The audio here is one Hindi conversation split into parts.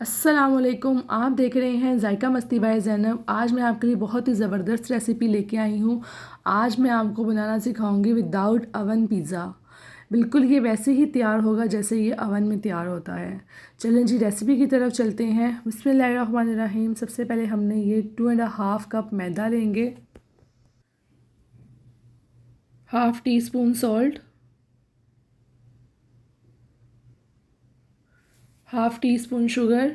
अस्सलामुअलैकुम। आप देख रहे हैं जायका मस्ती बाय ज़ैनब। आज मैं आपके लिए बहुत ही ज़बरदस्त रेसिपी लेके आई हूँ। आज मैं आपको बनाना सिखाऊंगी विदाउट अवन पिज़्ज़ा। बिल्कुल ये वैसे ही तैयार होगा जैसे ये अवन में तैयार होता है। चलें जी रेसिपी की तरफ चलते हैं। बिस्मिल्लाहिर्रहमानिर्रहीम। सबसे पहले हमने ये 2.5 कप मैदा लेंगे, half teaspoon salt, half teaspoon sugar,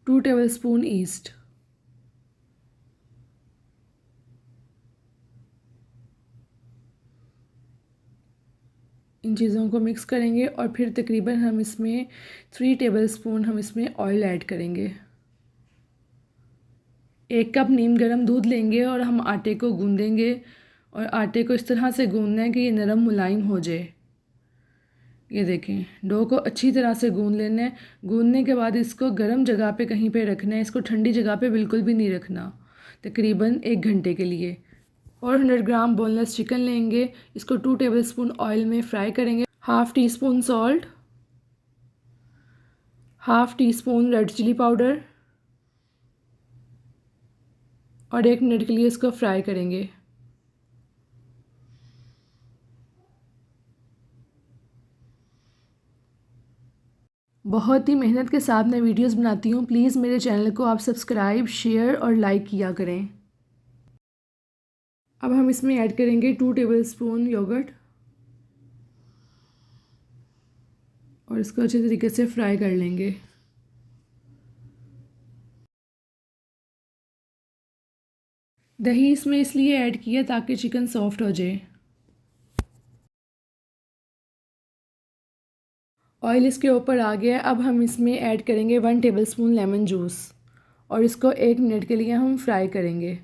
2 tablespoon yeast. इन चीज़ों को मिक्स करेंगे और फिर तकरीबन हम इसमें 3 टेबलस्पून हम इसमें ऑयल ऐड करेंगे। 1 कप नीम गर्म दूध लेंगे और हम आटे को गूँदेंगे और आटे को इस तरह से गूँधना है कि ये नरम मुलायम हो जाए। ये देखें, डो को अच्छी तरह से गूँध लेना है। गूँधने के बाद इसको गर्म जगह पे कहीं पे रखना है। इसको ठंडी जगह पे बिल्कुल भी नहीं रखना, तकरीबन 1 घंटे के लिए। और 100 ग्राम बोनलेस चिकन लेंगे। इसको 2 टेबलस्पून ऑयल में फ्राई करेंगे। Half teaspoon salt, half teaspoon red chilli powder और 1 मिनट के लिए इसको फ्राई करेंगे। बहुत ही मेहनत के साथ मैं वीडियोस बनाती हूँ। प्लीज़ मेरे चैनल को आप सब्सक्राइब, शेयर और लाइक किया करें। अब हम इसमें ऐड करेंगे 2 टेबलस्पून योगर्ट और इसको अच्छे तरीके से फ्राई कर लेंगे। दही इसमें इसलिए ऐड किया ताकि चिकन सॉफ्ट हो जाए। ऑयल इसके ऊपर आ गया। अब हम इसमें ऐड करेंगे 1 टेबलस्पून लेमन जूस और इसको 1 मिनट के लिए हम फ्राई करेंगे।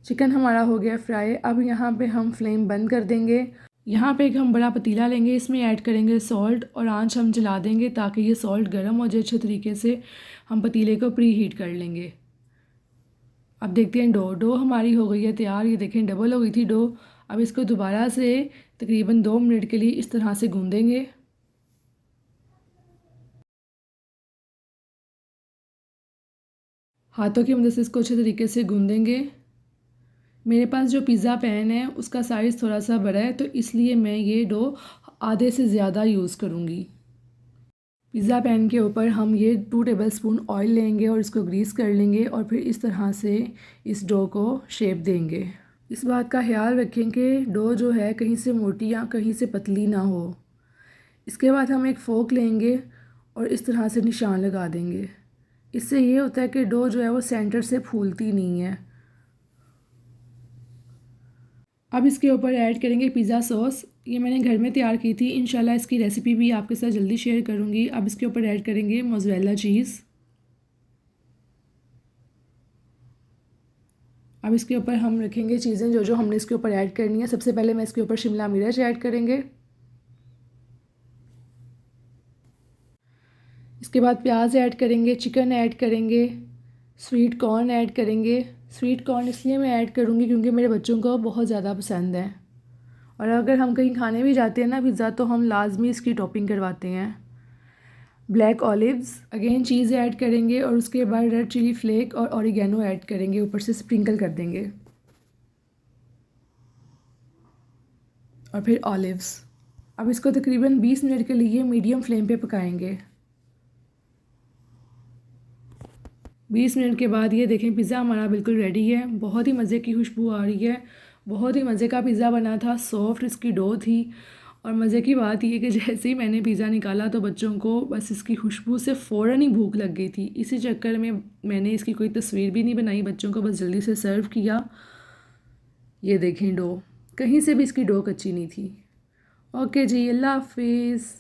चिकन हमारा हो गया फ्राई। अब यहाँ पे हम फ्लेम बंद कर देंगे। यहाँ पे एक हम बड़ा पतीला लेंगे, इसमें ऐड करेंगे सॉल्ट और आंच हम जला देंगे ताकि ये सॉल्ट गर्म हो जाए अच्छे तरीके से। हम पतीले को प्री हीट कर लेंगे। अब देखते हैं डो हमारी हो गई है तैयार। ये देखें डबल हो गई थी डो। अब इसको दोबारा से तकरीबन 2 मिनट के लिए इस तरह से गूँधेंगे। हाथों की मदद से इसको अच्छे तरीके से गूँधेंगे। मेरे पास जो पिज़्ज़ा पैन है उसका साइज़ थोड़ा सा बड़ा है, तो इसलिए मैं ये डो आधे से ज़्यादा यूज़ करूँगी। पिज़्ज़ा पैन के ऊपर हम ये 2 टेबलस्पून ऑयल लेंगे और इसको ग्रीस कर लेंगे और फिर इस तरह से इस डो को शेप देंगे। इस बात का ख्याल रखें कि डो जो है कहीं से मोटी या कहीं से पतली ना हो। इसके बाद हम एक फ़ोक लेंगे और इस तरह से निशान लगा देंगे। इससे ये होता है कि डो जो है वो सेंटर से फूलती नहीं है। अब इसके ऊपर ऐड करेंगे पिज़्ज़ा सॉस। ये मैंने घर में तैयार की थी। इंशाल्लाह इसकी रेसिपी भी आपके साथ जल्दी शेयर करूँगी। अब इसके ऊपर ऐड करेंगे मोज़रेला चीज़। अब इसके ऊपर हम रखेंगे चीज़ें जो जो हमने इसके ऊपर ऐड करनी है। सबसे पहले मैं इसके ऊपर शिमला मिर्च ऐड करेंगे। इसके बाद प्याज ऐड करेंगे, चिकन ऐड करेंगे, स्वीट कॉर्न ऐड करेंगे। स्वीट कॉर्न इसलिए मैं ऐड करूँगी क्योंकि मेरे बच्चों को बहुत ज़्यादा पसंद है और अगर हम कहीं खाने भी जाते हैं ना पिज़्ज़ा, तो हम लाजमी इसकी टॉपिंग करवाते हैं। ब्लैक ऑलिव्स, अगेन चीज़ ऐड करेंगे और उसके बाद रेड चिली फ्लेक और ऑरिगेनो ऐड करेंगे, ऊपर से स्प्रिंकल कर देंगे और फिर ऑलिव्स। अब इसको तकरीबन 20 मिनट के लिए मीडियम फ्लेम पे पकाएंगे। 20 मिनट के बाद ये देखें पिज़्ज़ा हमारा बिल्कुल रेडी है। बहुत ही मज़े की खुशबू आ रही है। बहुत ही मज़े का पिज़्ज़ा बना था। सॉफ्ट इसकी डो थी और मज़े की बात ये कि जैसे ही मैंने पिज़्ज़ा निकाला तो बच्चों को बस इसकी खुशबू से फ़ौरन ही भूख लग गई थी। इसी चक्कर में मैंने इसकी कोई तस्वीर भी नहीं बनाई, बच्चों को बस जल्दी से सर्व किया। ये देखें डो, कहीं से भी इसकी डो कच्ची नहीं थी। ओके जी, अल्लाह हाफिज़।